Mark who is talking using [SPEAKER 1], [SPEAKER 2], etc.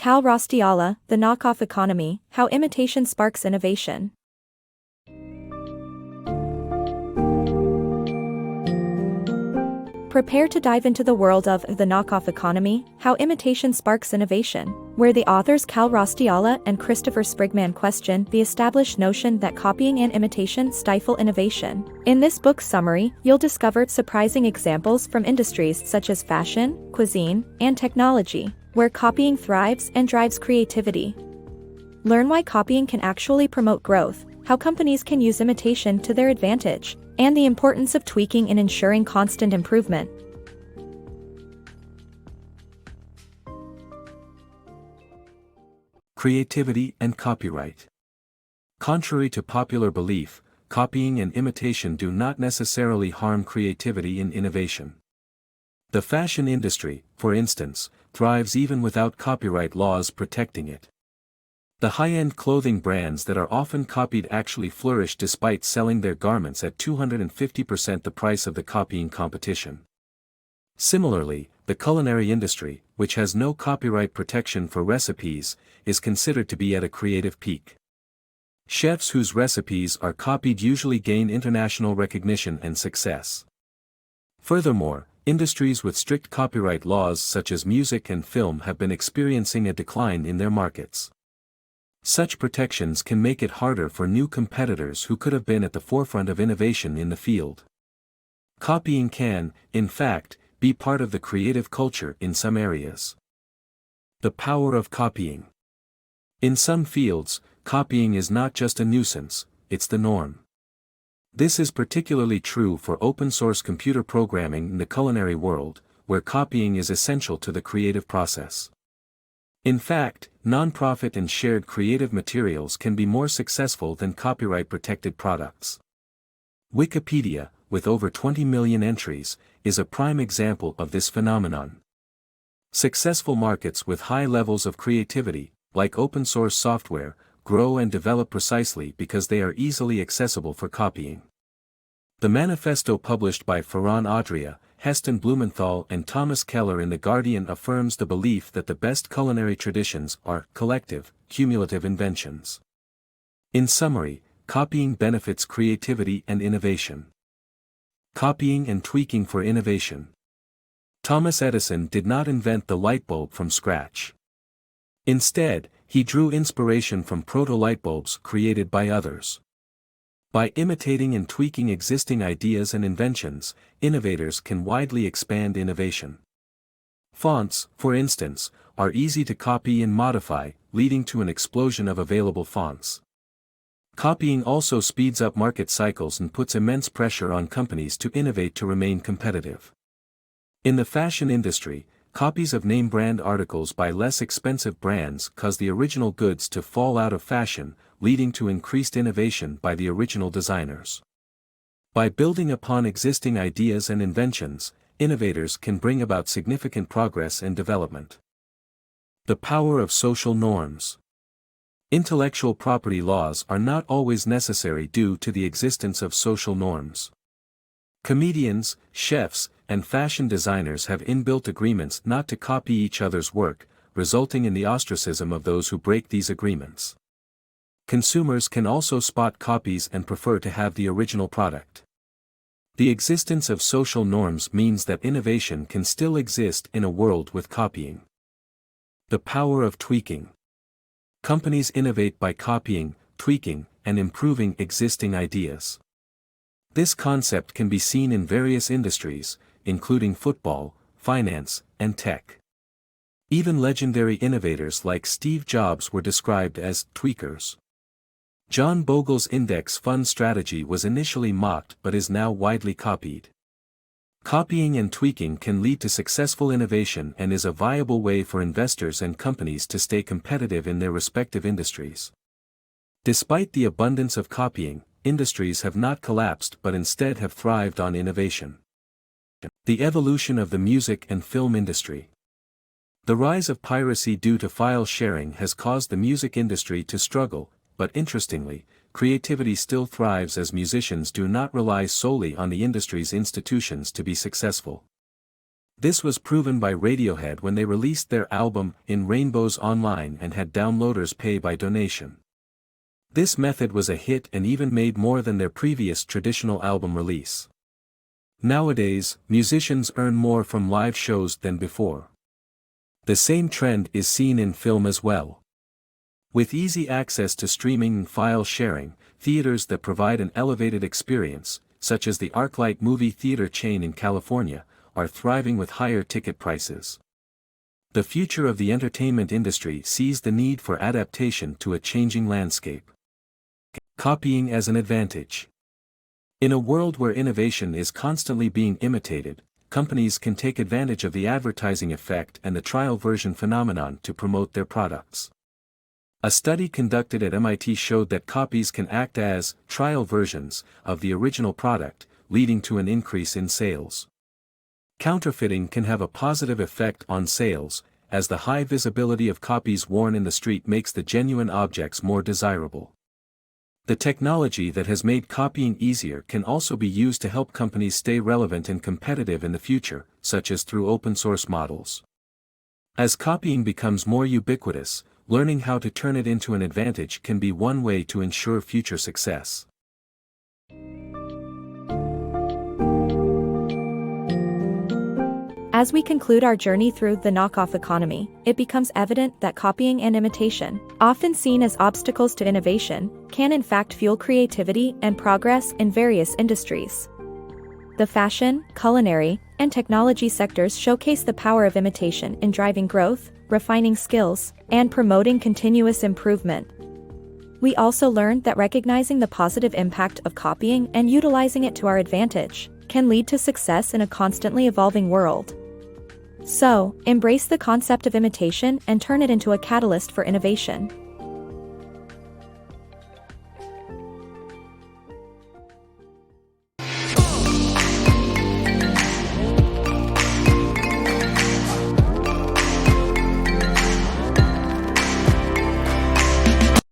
[SPEAKER 1] Kal Raustiala, The Knockoff Economy, How Imitation Sparks Innovation. Prepare to dive into the world of The Knockoff Economy, How Imitation Sparks Innovation, where the authors Kal Raustiala and Christopher Sprigman question the established notion that copying and imitation stifle innovation. In this book summary, you'll discover surprising examples from industries such as fashion, cuisine, and technology, where copying thrives and drives creativity. Learn why copying can actually promote growth, how companies can use imitation to their advantage, and the importance of tweaking and ensuring constant improvement.
[SPEAKER 2] Creativity and copyright. Contrary to popular belief, copying and imitation do not necessarily harm creativity and innovation. The fashion industry, for instance, thrives even without copyright laws protecting it. The high-end clothing brands that are often copied actually flourish despite selling their garments at 250% the price of the copying competition. Similarly, the culinary industry, which has no copyright protection for recipes, is considered to be at a creative peak. Chefs whose recipes are copied usually gain international recognition and success. Furthermore, industries with strict copyright laws such as music and film have been experiencing a decline in their markets. Such protections can make it harder for new competitors who could have been at the forefront of innovation in the field. Copying can, in fact, be part of the creative culture in some areas. The power of copying. In some fields, copying is not just a nuisance, it's the norm. This is particularly true for open-source computer programming in the culinary world, where copying is essential to the creative process. In fact, non-profit and shared creative materials can be more successful than copyright-protected products. Wikipedia, with over 20 million entries, is a prime example of this phenomenon. Successful markets with high levels of creativity, like open-source software, grow and develop precisely because they are easily accessible for copying. The manifesto published by Ferran Adria, Heston Blumenthal and Thomas Keller in The Guardian affirms the belief that the best culinary traditions are collective, cumulative inventions. In summary, copying benefits creativity and innovation. Copying and tweaking for innovation. Thomas Edison did not invent the light bulb from scratch. Instead, he drew inspiration from proto-light bulbs created by others. By imitating and tweaking existing ideas and inventions, innovators can widely expand innovation. Fonts, for instance, are easy to copy and modify, leading to an explosion of available fonts. Copying also speeds up market cycles and puts immense pressure on companies to innovate to remain competitive. In the fashion industry, copies of name-brand articles by less expensive brands cause the original goods to fall out of fashion, leading to increased innovation by the original designers. By building upon existing ideas and inventions, innovators can bring about significant progress and development. The power of social norms. Intellectual property laws are not always necessary due to the existence of social norms. Comedians, chefs, and fashion designers have inbuilt agreements not to copy each other's work, resulting in the ostracism of those who break these agreements. Consumers can also spot copies and prefer to have the original product. The existence of social norms means that innovation can still exist in a world with copying. The power of tweaking. Companies innovate by copying, tweaking, and improving existing ideas. This concept can be seen in various industries, including football, finance, and tech. Even legendary innovators like Steve Jobs were described as tweakers. John Bogle's index fund strategy was initially mocked but is now widely copied. Copying and tweaking can lead to successful innovation and is a viable way for investors and companies to stay competitive in their respective industries. Despite the abundance of copying, industries have not collapsed but instead have thrived on innovation. The evolution of the music and film industry. The rise of piracy due to file sharing has caused the music industry to struggle, but interestingly, creativity still thrives as musicians do not rely solely on the industry's institutions to be successful. This was proven by Radiohead when they released their album In Rainbows online and had downloaders pay by donation. This method was a hit and even made more than their previous traditional album release. Nowadays, musicians earn more from live shows than before. The same trend is seen in film as well. With easy access to streaming and file sharing, theaters that provide an elevated experience, such as the ArcLight movie theater chain in California, are thriving with higher ticket prices. The future of the entertainment industry sees the need for adaptation to a changing landscape. Copying as an advantage. In a world where innovation is constantly being imitated, companies can take advantage of the advertising effect and the trial version phenomenon to promote their products. A study conducted at MIT showed that copies can act as trial versions of the original product, leading to an increase in sales. Counterfeiting can have a positive effect on sales, as the high visibility of copies worn in the street makes the genuine objects more desirable. The technology that has made copying easier can also be used to help companies stay relevant and competitive in the future, such as through open-source models. As copying becomes more ubiquitous, learning how to turn it into an advantage can be one way to ensure future success.
[SPEAKER 1] As we conclude our journey through the knockoff economy, it becomes evident that copying and imitation, often seen as obstacles to innovation, can in fact fuel creativity and progress in various industries. The fashion, culinary, and technology sectors showcase the power of imitation in driving growth, refining skills, and promoting continuous improvement. We also learned that recognizing the positive impact of copying and utilizing it to our advantage can lead to success in a constantly evolving world. So, embrace the concept of imitation and turn it into a catalyst for innovation.